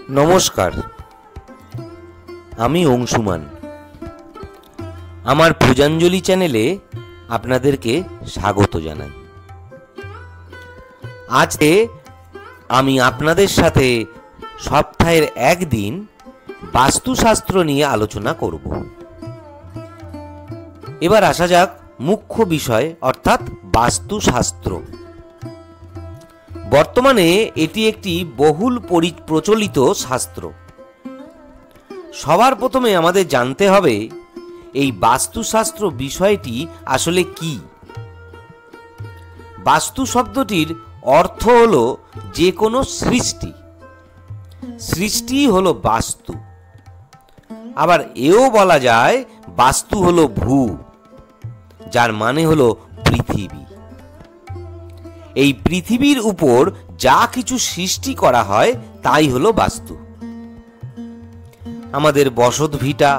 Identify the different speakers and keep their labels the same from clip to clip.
Speaker 1: নমস্কার, আমি অংশুমান। আমার পূজাঞ্জলি চ্যানেলে আপনাদেরকে স্বাগত জানাই। আজকে আমি আপনাদের সাথে সপ্তাহের একদিন বাস্তুশাস্ত্র নিয়ে আলোচনা করব। এবার আসা যাক মুখ্য বিষয়, অর্থাৎ বাস্তুশাস্ত্র। বর্তমানে এটি একটি বহুল প্রচলিত শাস্ত্র। সবার প্রথমে আমাদের জানতে হবে এই বাস্তুশাস্ত্র বিষয়টি আসলে কি। বাস্তু শব্দটির অর্থ হলো যে কোনো সৃষ্টি, সৃষ্টি হলো বাস্তু। আবার এও বলা যায় বাস্তু হলো ভূ, যার মানে হলো পৃথিবী। এই পৃথিবীর উপর যা কিছু সৃষ্টি করা হয় তাই হলো বাস্তু। আমাদের বসতভিটা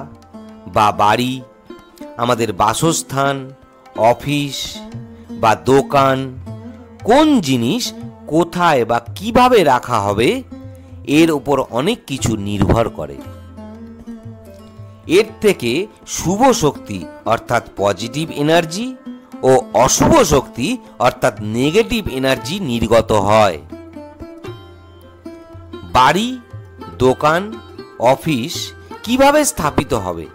Speaker 1: বা বাড়ি, আমাদের বাসস্থান, অফিস বা দোকান, কোন জিনিস কোথায় বা কিভাবে রাখা হবে এর উপর অনেক কিছু নির্ভর করে। এর থেকে শুভ শক্তি অর্থাৎ পজিটিভ এনার্জি ও অশুভ শক্তি অর্থাৎ নেগেটিভ এনার্জি নির্গত হয়। বাড়ি, দোকান, অফিস কিভাবে স্থাপিত হবে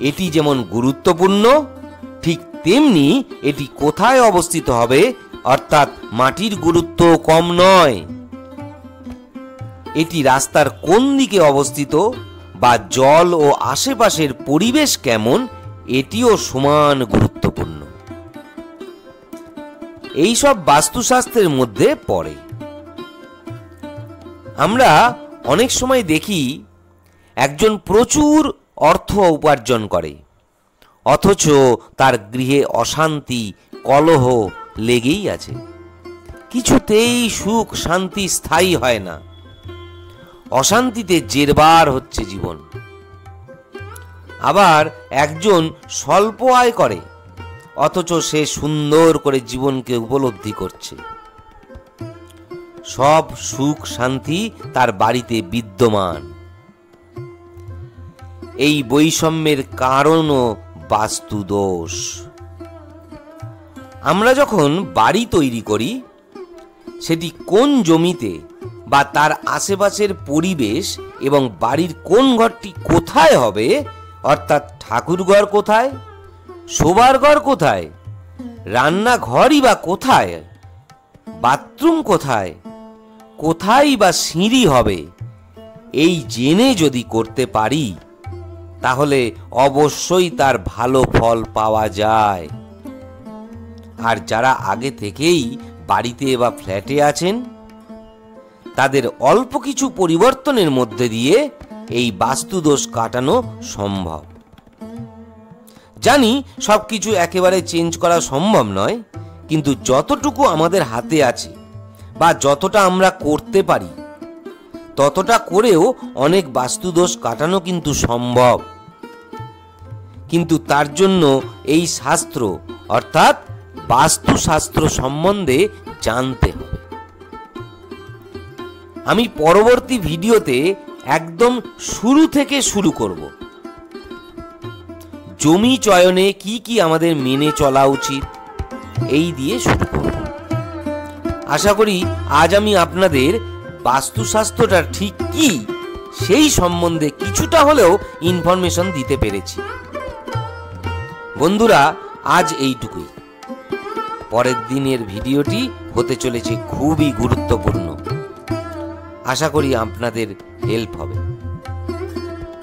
Speaker 1: এটি যেমন গুরুত্বপূর্ণ, ঠিক তেমনি এটি কোথায় অবস্থিত হবে অর্থাৎ মাটির গুরুত্ব কম নয়। এটি রাস্তার কোন দিকে অবস্থিত বা জল ও আশেপাশের পরিবেশ কেমন এটিও সমান গুরুত্বপূর্ণ। এইসব বাস্তুশাস্ত্রের মধ্যে পড়ে। আমরা অনেক সময় দেখি একজন প্রচুর অর্থ উপার্জন করে, অথচ তার গৃহে অশান্তি, কলহ লেগেই আছে। কিছুতেই সুখ শান্তি স্থায়ী হয় না, অশান্তিতে জেরবার হচ্ছে জীবন। আবার একজন স্বল্প আয় করে, অথচ সে সুন্দর করে জীবনকে উপলব্ধি করছে। সব সুখ শান্তি তার বাড়িতে বিদ্যমান। এই বৈষম্যের কারণও বাস্তু দোষ। আমরা যখন বাড়ি তৈরি করি, সেটি কোন জমিতে বা তার আশেপাশের পরিবেশ এবং বাড়ির কোন ঘরটি কোথায় হবে, অর্থাৎ ঠাকুরঘর কোথায়, শোবার ঘর কোথায়, রান্নাঘরই বা কোথায়, বাথরুম কোথায়, কোথায় বা সিঁড়ি হবে, এই জেনে যদি করতে পারি তাহলে অবশ্যই তার ভালো ফল পাওয়া যায়। আর যারা আগে থেকেই বাড়িতে বা ফ্ল্যাটে আছেন, তাদের অল্প কিছু পরিবর্তনের মধ্যে দিয়ে এই বাস্তুদোষ কাটানো সম্ভব। জানি সবকিছু একেবারে চেঞ্জ করা সম্ভব নয়, কিন্তু যতটুকু আমাদের হাতে আছে বা যতটা আমরা করতে পারি ততটা করেও অনেক বাস্তুদোষ কাটানো কিন্তু সম্ভব। কিন্তু তার জন্য এই শাস্ত্র অর্থাৎ বাস্তুশাস্ত্র সম্বন্ধে জানতে হবে। আমি পরবর্তী ভিডিওতে একদম শুরু থেকে শুরু করব। জমি চয়নে কি কি আমাদের মেনে চলা উচিত এই দিয়ে শুরু করব। আশা করি আজ আমি আপনাদের বাস্তুশাস্ত্রটা ঠিক কি সেই সম্বন্ধে কিছুটা হলেও ইনফরমেশন দিতে পেরেছি। বন্ধুরা, আজ এইটুকুই। পরের দিনের ভিডিওটি হতে চলেছে খুবই গুরুত্বপূর্ণ। আশা করি আপনাদের হেল্প হবে।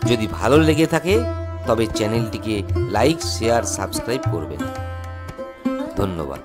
Speaker 1: যদি ভালো লেগে থাকে তবে চ্যানেলটিকে লাইক, শেয়ার, সাবস্ক্রাইব করবেন। ধন্যবাদ।